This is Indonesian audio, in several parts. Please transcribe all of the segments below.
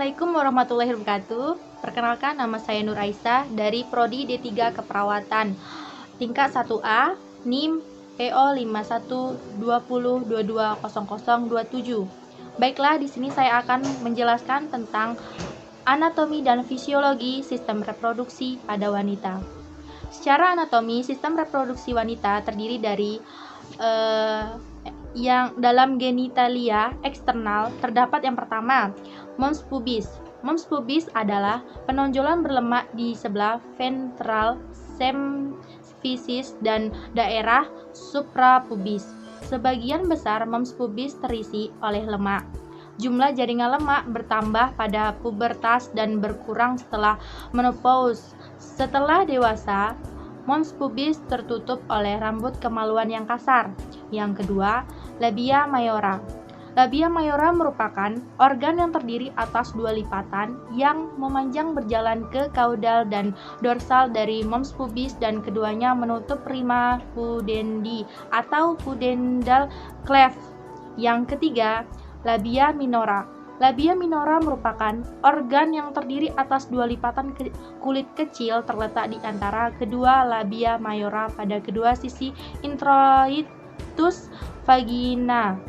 Assalamualaikum warahmatullahi wabarakatuh. Perkenalkan, nama saya Nur Aisyah dari Prodi D3 Keperawatan, tingkat 1A, NIM PO 5120220027. Baiklah, di sini saya akan menjelaskan tentang anatomi dan fisiologi sistem reproduksi pada wanita. Secara anatomi, sistem reproduksi wanita terdiri dari yang dalam genitalia eksternal terdapat yang pertama, mons pubis. Mons pubis adalah penonjolan berlemak di sebelah ventral symphysis dan daerah suprapubis. Sebagian besar mons pubis terisi oleh lemak. Jumlah jaringan lemak bertambah pada pubertas dan berkurang setelah menopause. Setelah dewasa, mons pubis tertutup oleh rambut kemaluan yang kasar. Yang kedua, labia mayora. Labia mayora merupakan organ yang terdiri atas dua lipatan yang memanjang berjalan ke kaudal dan dorsal dari mons pubis dan keduanya menutup rima pudendi atau pudendal cleft. Yang ketiga, labia minora. Labia minora merupakan organ yang terdiri atas dua lipatan kulit kecil terletak di antara kedua labia mayora pada kedua sisi introitus vagina.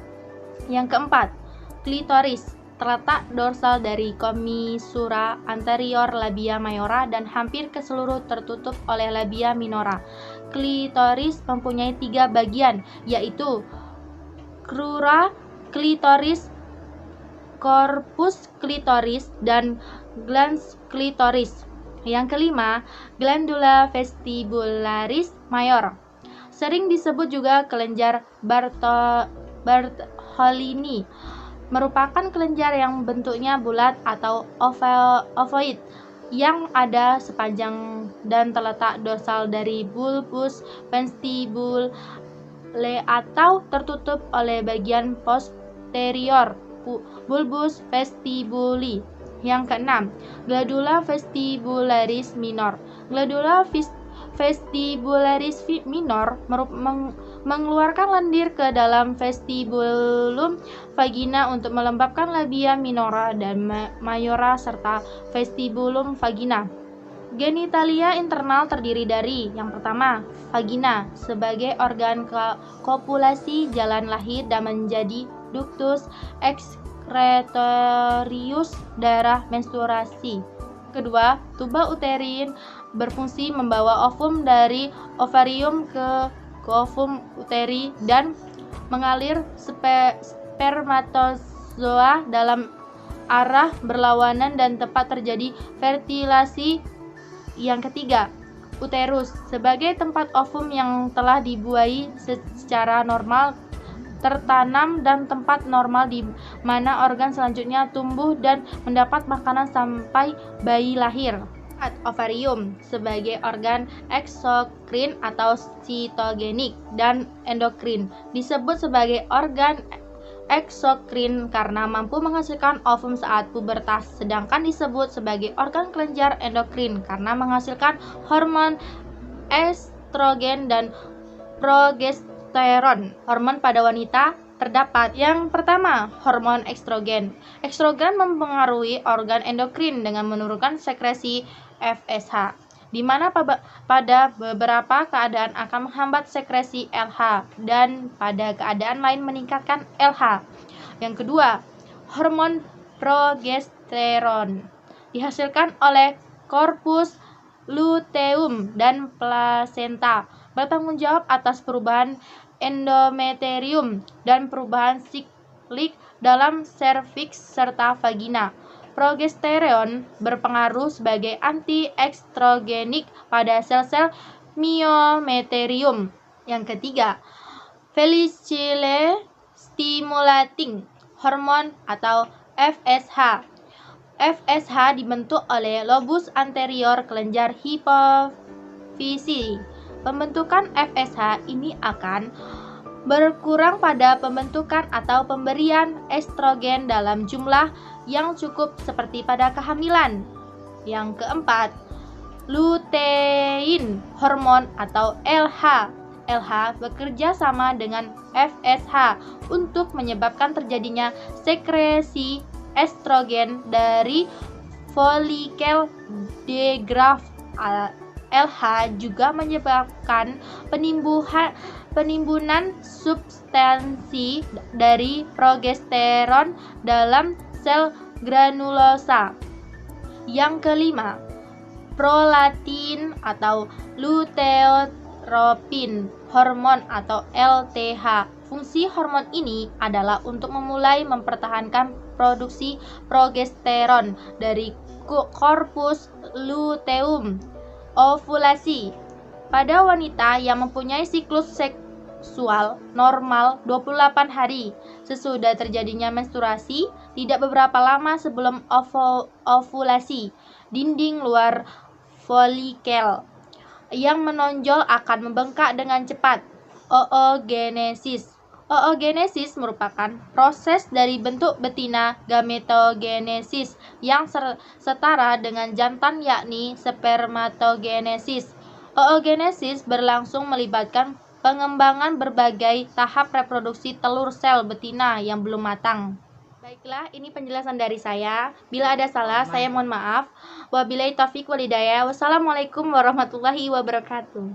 Yang keempat, klitoris. Terletak dorsal dari komisura anterior labia mayora dan hampir keseluruh tertutup oleh labia minora. Klitoris mempunyai 3 bagian, yaitu crura klitoris, corpus klitoris, dan glans klitoris. Yang kelima, glandula vestibularis mayor. Sering disebut juga kelenjar Bartholini. Merupakan kelenjar yang bentuknya bulat atau ovoid yang ada sepanjang dan terletak dorsal dari bulbus vestibule atau tertutup oleh bagian posterior bulbus vestibuli. Yang keenam, glandula vestibularis minor. Glandula vestibularis minor mengeluarkan lendir ke dalam vestibulum vagina untuk melembabkan labia minora dan mayora serta vestibulum vagina. Genitalia internal terdiri dari yang pertama, vagina sebagai organ kopulasi jalan lahir dan menjadi ductus excretorius darah menstruasi. Kedua, tuba uterin berfungsi membawa ovum dari ovarium ke ovum uteri dan mengalir spermatozoa dalam arah berlawanan dan tempat terjadi fertilasi. Yang ketiga, uterus sebagai tempat ovum yang telah dibuai secara normal tertanam dan tempat normal di mana organ selanjutnya tumbuh dan mendapat makanan sampai bayi lahir. Ovarium sebagai organ eksokrin atau sitogenik dan endokrin. Disebut sebagai organ eksokrin karena mampu menghasilkan ovum saat pubertas, sedangkan disebut sebagai organ kelenjar endokrin karena menghasilkan hormon estrogen dan progesteron. Hormon pada wanita terdapat yang pertama, hormon estrogen. Estrogen mempengaruhi organ endokrin dengan menurunkan sekresi FSH, di mana pada beberapa keadaan akan menghambat sekresi LH dan pada keadaan lain meningkatkan LH. Yang kedua, hormon progesteron dihasilkan oleh korpus luteum dan plasenta, bertanggung jawab atas perubahan endometrium dan perubahan siklik dalam serviks serta vagina. Progesteron berpengaruh sebagai anti-estrogenik pada sel-sel myometrium. Yang ketiga, follicle stimulating hormone atau FSH. FSH dibentuk oleh lobus anterior kelenjar hipofisi. Pembentukan FSH ini akan berkurang pada pembentukan atau pemberian estrogen dalam jumlah yang cukup seperti pada kehamilan. Yang keempat, lutein hormon atau LH. LH bekerja sama dengan FSH untuk menyebabkan terjadinya sekresi estrogen dari folikel degraft LH juga menyebabkan penimbunan substansi dari progesteron dalam sel granulosa. Yang kelima, prolaktin atau luteotropin hormon atau LTH. Fungsi hormon ini adalah untuk memulai mempertahankan produksi progesteron dari korpus luteum. Ovulasi. Pada wanita yang mempunyai siklus seksual normal 28 hari sesudah terjadinya menstruasi, tidak beberapa lama sebelum ovulasi, dinding luar folikel yang menonjol akan membengkak dengan cepat. Oogenesis. Oogenesis merupakan proses dari bentuk betina gametogenesis yang setara dengan jantan, yakni spermatogenesis. Oogenesis berlangsung melibatkan pengembangan berbagai tahap reproduksi telur sel betina yang belum matang. Baiklah, ini penjelasan dari saya. Bila ada salah, saya mohon maaf. Wabillahi taufiq wal hidayah. Wassalamualaikum warahmatullahi wabarakatuh.